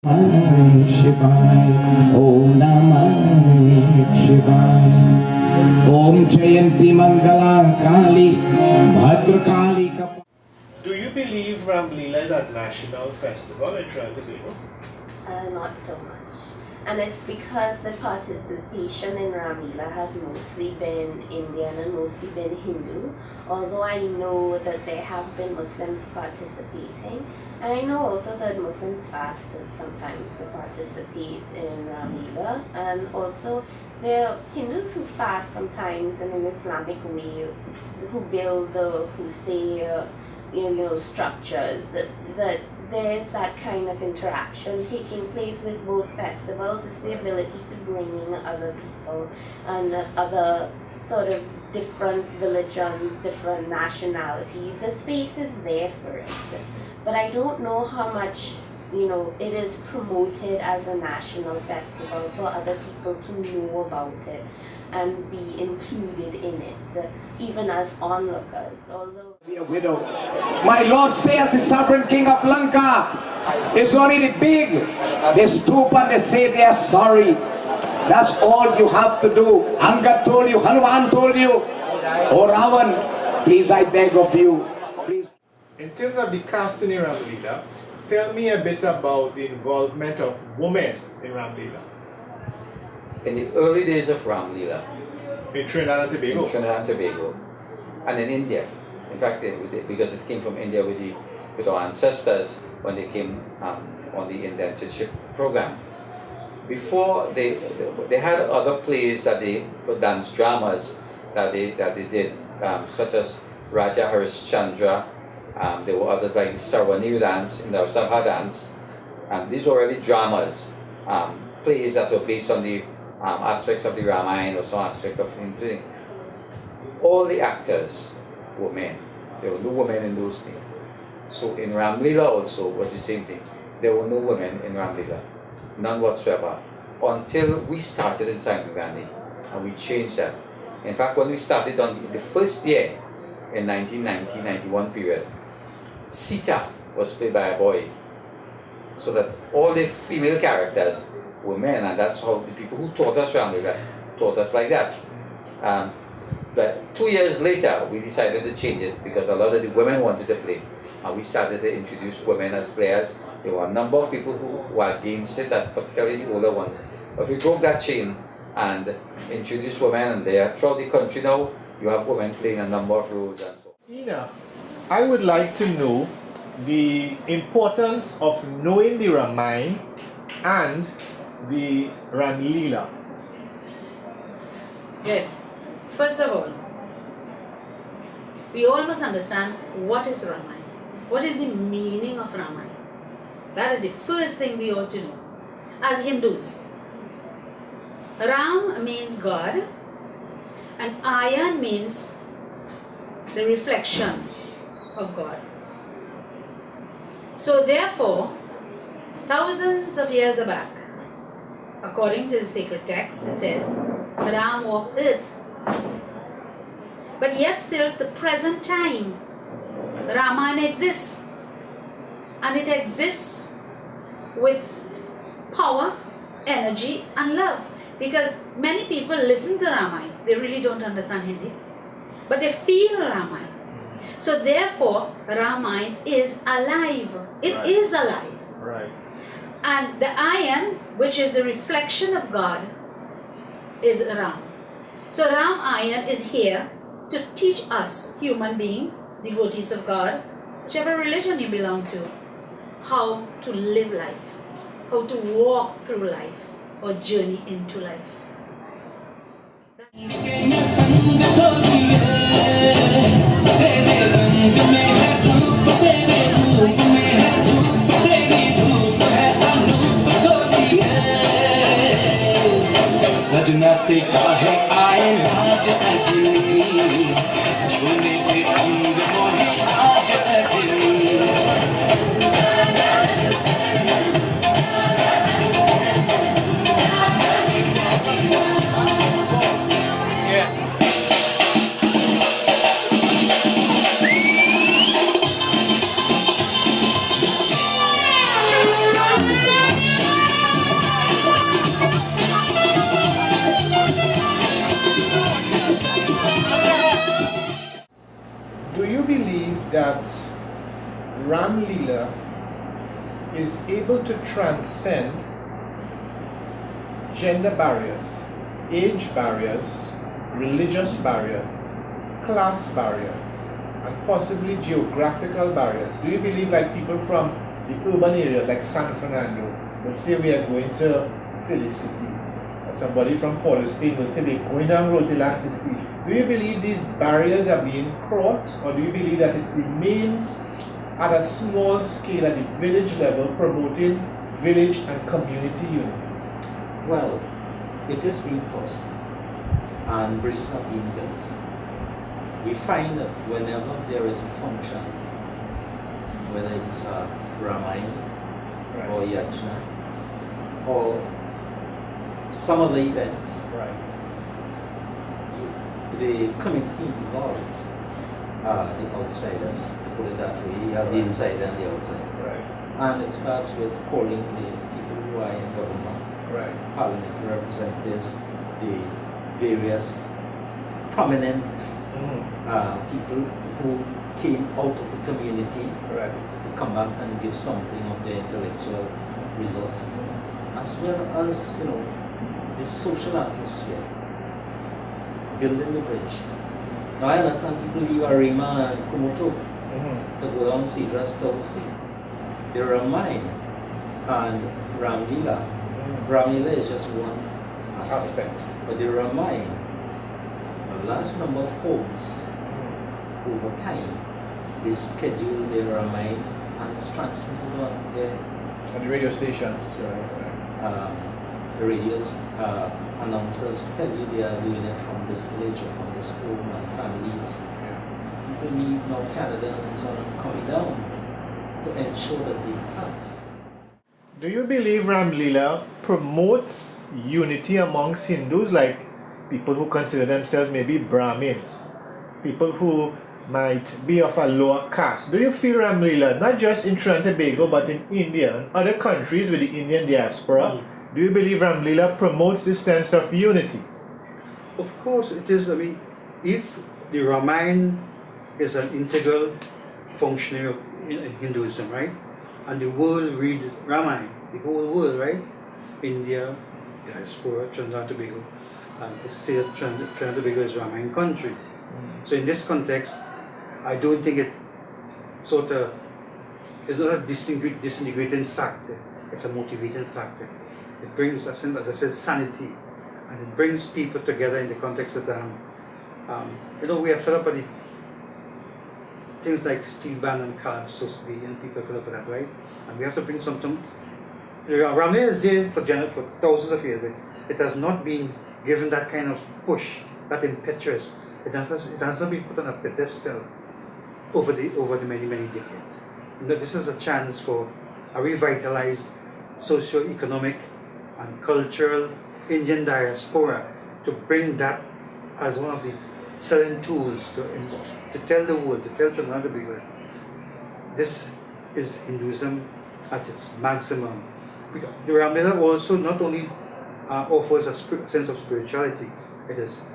शिवाय ओम नमः शिवाय ओम जयंती मंगला काली भद्रकाली का. Do you believe Ramleela is a national festival in Trinidad and Tobago? Not so much. And it's because the participation in Ramleela has mostly been Indian and mostly been Hindu, although I know that there have been Muslims participating. And I know also that Muslims fast sometimes to participate in Ramleela. And also there are Hindus who fast sometimes in an Islamic way, who build who say, structures that there's that kind of interaction taking place with both festivals. It's the ability to bring in other people and other sort of different religions, different nationalities. The space is there for it. But I don't know how much, it is promoted as a national festival for other people to know about it and be included in it, even as onlookers. Although Be a widow. My Lord, stay as the sovereign king of Lanka. It's only the big. They stoop and they say they are sorry. That's all you have to do. Angad told you, Hanuman told you. Oh Ravan, please I beg of you. Please. In terms of the casting in Ramleela, tell me a bit about the involvement of women in Ramleela. In the early days of Ramleela, In Trinidad and Tobago. in Trinidad and Tobago, and in India, in fact, because it came from India with our ancestors when they came on the indentureship program. Before they had other plays that they dance dramas that they did, such as Raja Harishchandra. There were others like the Sarwani dance and the Sabha dance, and these were really dramas, plays that were based on the aspects of the Ramayana or some aspect of including. All the actors were men. There were no women in those things. So in Ramleela also was the same thing. There were no women in Ramleela, none whatsoever, until we started in Sangagani, and we changed that. In fact, when we started on the first year in 1990-91 period, Sita was played by a boy, so that all the female characters were men, and that's how the people who taught us Ramleela taught us like that. But 2 years later, we decided to change it because a lot of the women wanted to play, and we started to introduce women as players. There were a number of people who were against it, particularly the older ones. But we broke that chain and introduced women, and they are throughout the country now. You have women playing a number of roles and so on. Ina, I would like to know the importance of knowing the Ramayana and the Ramleela. Good. First of all, we all must understand what is Ramayana. What is the meaning of Ramayana? That is the first thing we ought to know. As Hindus, Ram means God and Ayan means the reflection of God. So therefore, thousands of years back, according to the sacred text, it says, Ram walked earth. But yet still, the present time, Ramayana exists. And it exists with power, energy and love. Because many people listen to Ramayana, they really don't understand Hindi. But they feel Ramayana. So therefore, Ramayana is alive. It is alive. Right. And the Ayan, which is the reflection of God, is Ram. So Ram Ayan is here to teach us, human beings, devotees of God, whichever religion you belong to, how to live life, how to walk through life or journey into life. सजना से काहे आए राज सजनी बोले थे अंग मोहे आज सजनी Ramleela is able to transcend gender barriers, age barriers, religious barriers, class barriers, and possibly geographical barriers. Do you believe like people from the urban area like San Fernando would say we are going to Philly City, or somebody from Port of Spain will say they're going down Roselac to see? Do you believe these barriers are being crossed, or do you believe that it remains at a small scale at the village level, promoting village and community unity? Well, it is being crossed, and bridges are being built. We find that whenever there is a function, whether it's a Ramayana or Yajna or some other event, the community involved, the outsiders, to put it that way, you have the inside and the outside. And it starts with calling the people who are in government, parliamentary representatives, the various prominent people who came out of the community to come back and give something of their intellectual resource, as well as, you know, the social atmosphere, building the bridge. Now I understand people leave Arima and Kumoto to go down Cedras to see. The Ramayana and Ramleela. Ramleela is just one aspect. But the Ramayana, a large number of homes over time, they schedule the Ramayana and it's transmitted on the radio stations. The radio announcers tell you they are doing it from this village or from this home and families. People need now Canada and so on coming down to ensure that we have. Do you believe Ramleela promotes unity amongst Hindus, like people who consider themselves maybe Brahmins, people who might be of a lower caste? Do you feel Ramleela, not just in Trinidad and Tobago, but in India and other countries with the Indian diaspora, do you believe Ramleela promotes this sense of unity? Of course it is. I mean, if the Ramayana is an integral function of Hinduism, right? And the world read Ramayana, the whole world, right? India, diaspora, Trinidad and Tobago, and the state of Trinidad and Tobago is Ramayana country. So in this context, I don't think it sort of is not a disintegrating factor, it's a motivating factor. It brings a sense, as I said, sanity, and it brings people together in the context that you know, we are fed up with the things like steel band and calypso, and people are fed up with that, right? And we have to bring something. Ramleela is there for thousands of years, but it has not been given that kind of push, that impetus. It has not been put on a pedestal over the many decades. You know, this is a chance for a revitalized socio-economic and cultural Indian diaspora to bring that as one of the selling tools to tell the world, to tell Trinidad and Tobago, this is Hinduism at its maximum. Because the Ramleela also not only offers a sense of spirituality, it is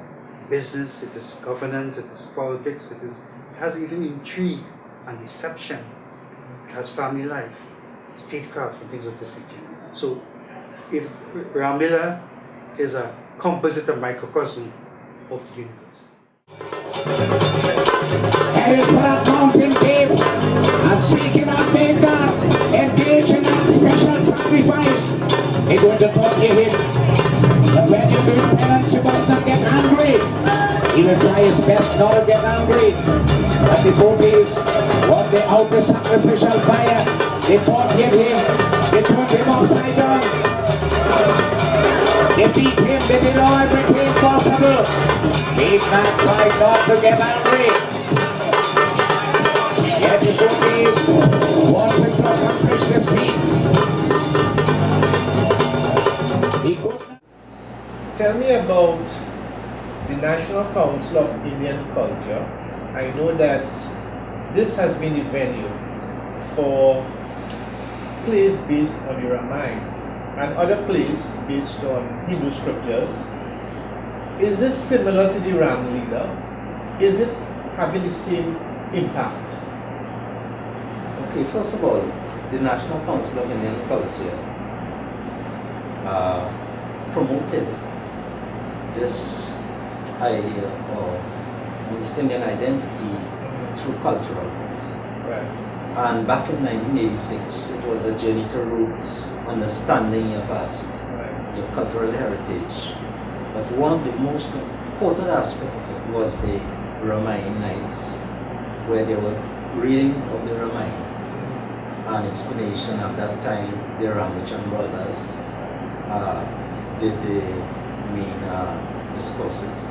business, it is governance, it is politics, it has even intrigue and deception, it has family life, statecraft and things of this nature. So if Ramleela is a composite of microcosm of the universe. Headed for that mountain cave and seeking out their God, engage in that special sacrifice. They're going to torture him. But when you do penance, you must not get angry. He will try his best not to get angry. But the boobies, what they out the sacrificial fire, they tortured him, they turned him upside down. They beat him, they did all everything possible. Big man tried not to get angry. Yet the boobies wanted to accomplish this feat. He could not. Tell me about the National Council of Indian Culture. I know that this has been the venue for plays based on the Ramayana and other plays based on Hindu scriptures. Is this similar to the Ramleela? Is it having the same impact? Okay, first of all, the National Council of Indian Culture promoted this idea of East Indian identity through cultural things. Right. And back in 1986, it was a journey to roots, understanding your past, Right. your cultural heritage. But one of the most important aspects of it was the Ramayana nights, where they were reading of the Ramayana and explanation. At that time, the Ramachan brothers did the main discourses,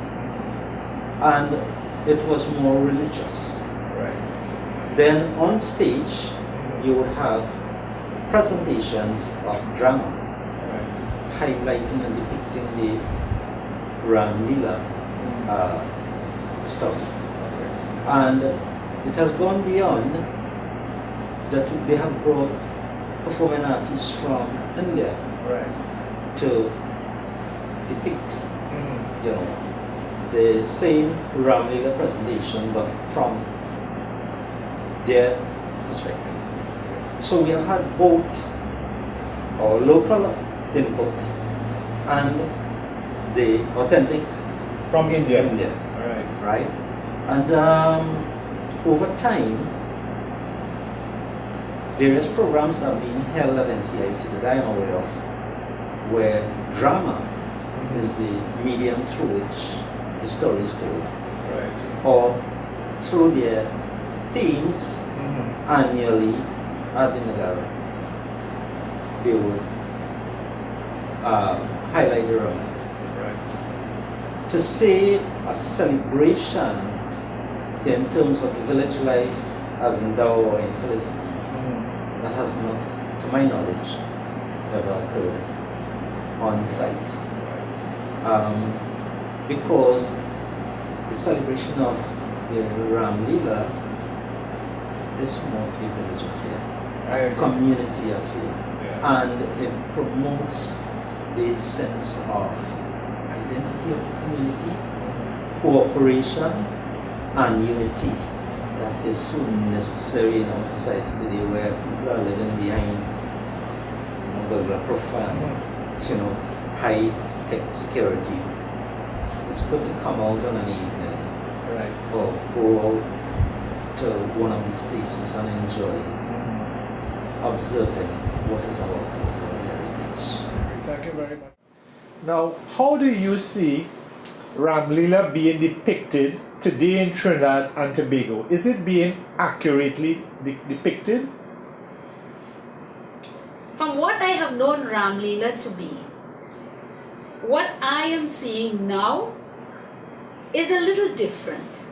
and it was more religious. Right. Then on stage, you would have presentations of drama, Right. highlighting and depicting the Ramleela story. And it has gone beyond that. They have brought performing artists from India Right. to depict, Mhm. you know, the same Ramleela presentation, but from their perspective. So we have had both our local input and the authentic From India. India, All right. right? And over time, various programs have been held at NCIC that I am aware of, where drama is the medium through which the story is told, Right. or through their themes Mhm. annually at the Nagara. They would highlight the Rama. Right. To say a celebration in terms of the village life as in Dao or in Felicity, Mhm. that has not, to my knowledge, ever occurred on site. Because the celebration of the Ramleela is more a village affair, I a agree. community affair, Yeah. and it promotes the sense of identity of the community, Mhm. cooperation, and unity that is so necessary in our society today, where people are living behind, burglar profile, high-tech security. It's good to come out on an evening Right. or go out to one of these places and enjoy Mhm. observing what is our cultural heritage. Thank you very much. Now, how do you see Ramleela being depicted today in Trinidad and Tobago? Is it being accurately depicted? From what I have known Ramleela to be, what I am seeing now is a little different.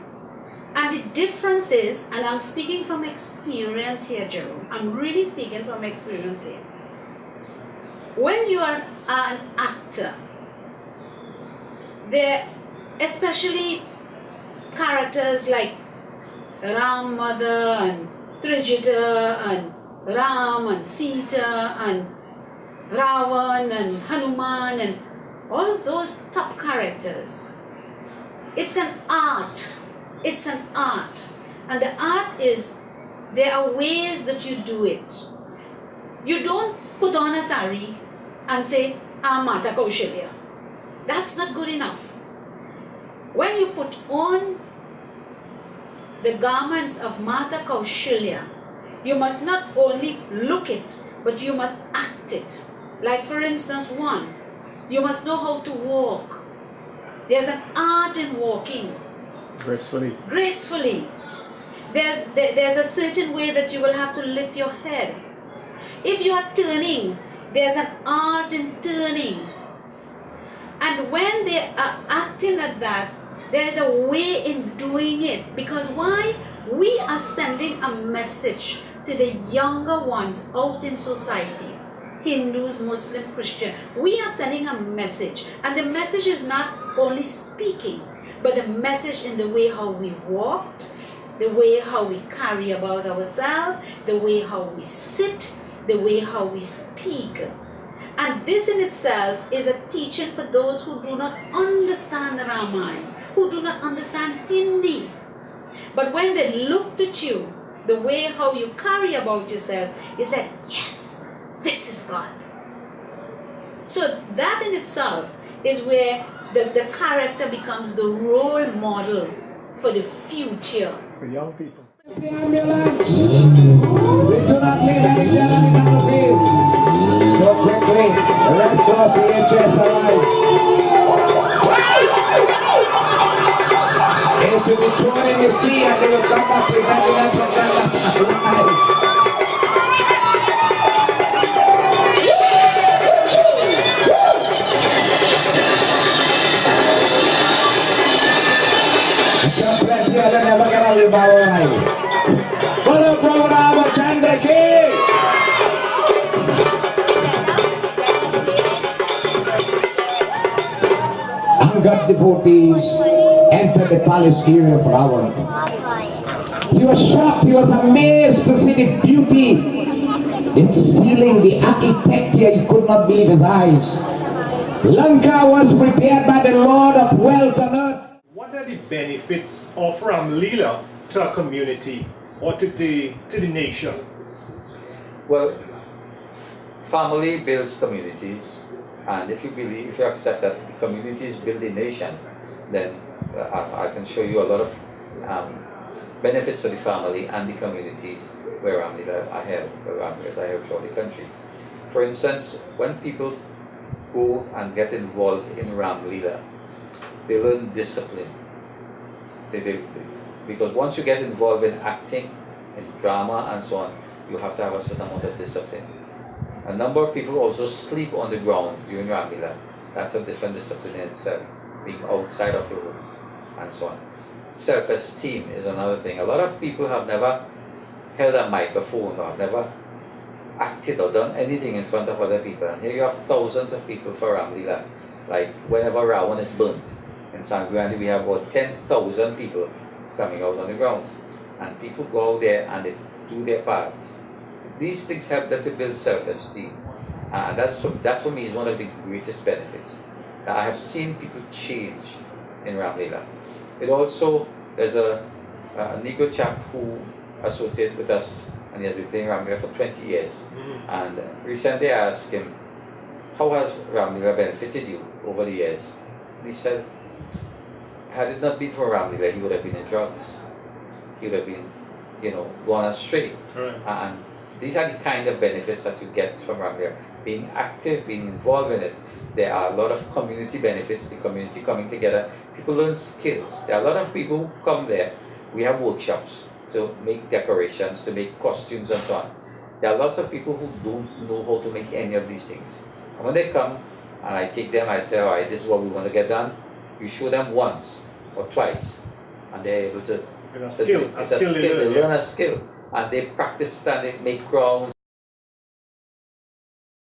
And the difference is, and I'm speaking from experience here, Jerome, I'm really speaking from experience here. When you are an actor, there, especially characters like Ram Mother and Trijita and Ram and Sita and Ravan and Hanuman and all those top characters. It's an art. It's an art. And the art is, there are ways that you do it. You don't put on a sari and say, I'm Mata Kaushalya. That's not good enough. When you put on the garments of Mata Kaushalya, you must not only look it, but you must act it. Like for instance, one, you must know how to walk. There's an art in walking Gracefully. gracefully. There's a certain way that you will have to lift your head. If you are turning, there's an art in turning. And when they are acting like that, there is a way in doing it. Because why? We are sending a message to the younger ones out in society. Hindus, Muslim, Christian. We are sending a message. And the message is not only speaking, but the message in the way how we walked, the way how we carry about ourselves, the way how we sit, the way how we speak. And this in itself is a teaching for those who do not understand the Ramayana, who do not understand Hindi. But when they looked at you, the way how you carry about yourself, is that, yes, this is God. So that in itself is where the character becomes the role model for the future. For young people. The ambulance! We do not leave any dead on the battlefield. So quickly, the Red Cross VHS arrived. They should be thrown in the sea and they will come back preventing us from coming alive. Never gonna live our life. For the program of Chandra K. Angad devotees entered the palace area of Ravan. He was shocked, he was amazed to see the beauty, the ceiling, the architecture. He could not believe his eyes. Lanka was prepared by the Lord of wealth and earth. What are the benefits of Ramleela to a community or to the nation? Well, family builds communities, and if you accept that communities build a nation, then I can show you a lot of benefits to the family and the communities where Ramleela I have throughout the country. For instance, when people go and get involved in Ramleela, they learn discipline. Because once you get involved in acting, in drama and so on, you have to have a certain amount of discipline. A number of people also sleep on the ground during Ramleela. That's a different discipline in itself, being outside of your home and so on. Self-esteem is another thing. A lot of people have never held a microphone or have never acted or done anything in front of other people. And here you have thousands of people for Ramleela. Like whenever Rawan is burnt, in Sangriani we have about 10,000 people coming out on the grounds. And people go out there and they do their parts. These things help them to build self-esteem. And that for me is one of the greatest benefits. I have seen people change in Ramleela. It also, there's a Negro chap who associates with us, and he has been playing Ramleela for 20 years. And recently I asked him, how has Ramleela benefited you over the years? And he said, had it not been for Ramleela, he would have been in drugs. He would have been, gone astray. Right. And these are the kind of benefits that you get from Ramleela. Being active, being involved in it. There are a lot of community benefits, the community coming together. People learn skills. There are a lot of people who come there. We have workshops to make decorations, to make costumes and so on. There are lots of people who don't know how to make any of these things. And when they come, and I take them, I say, all right, this is what we want to get done. You show them once or twice, and they're able to. It's a skill. They learn a skill, and they practice and they make crowns.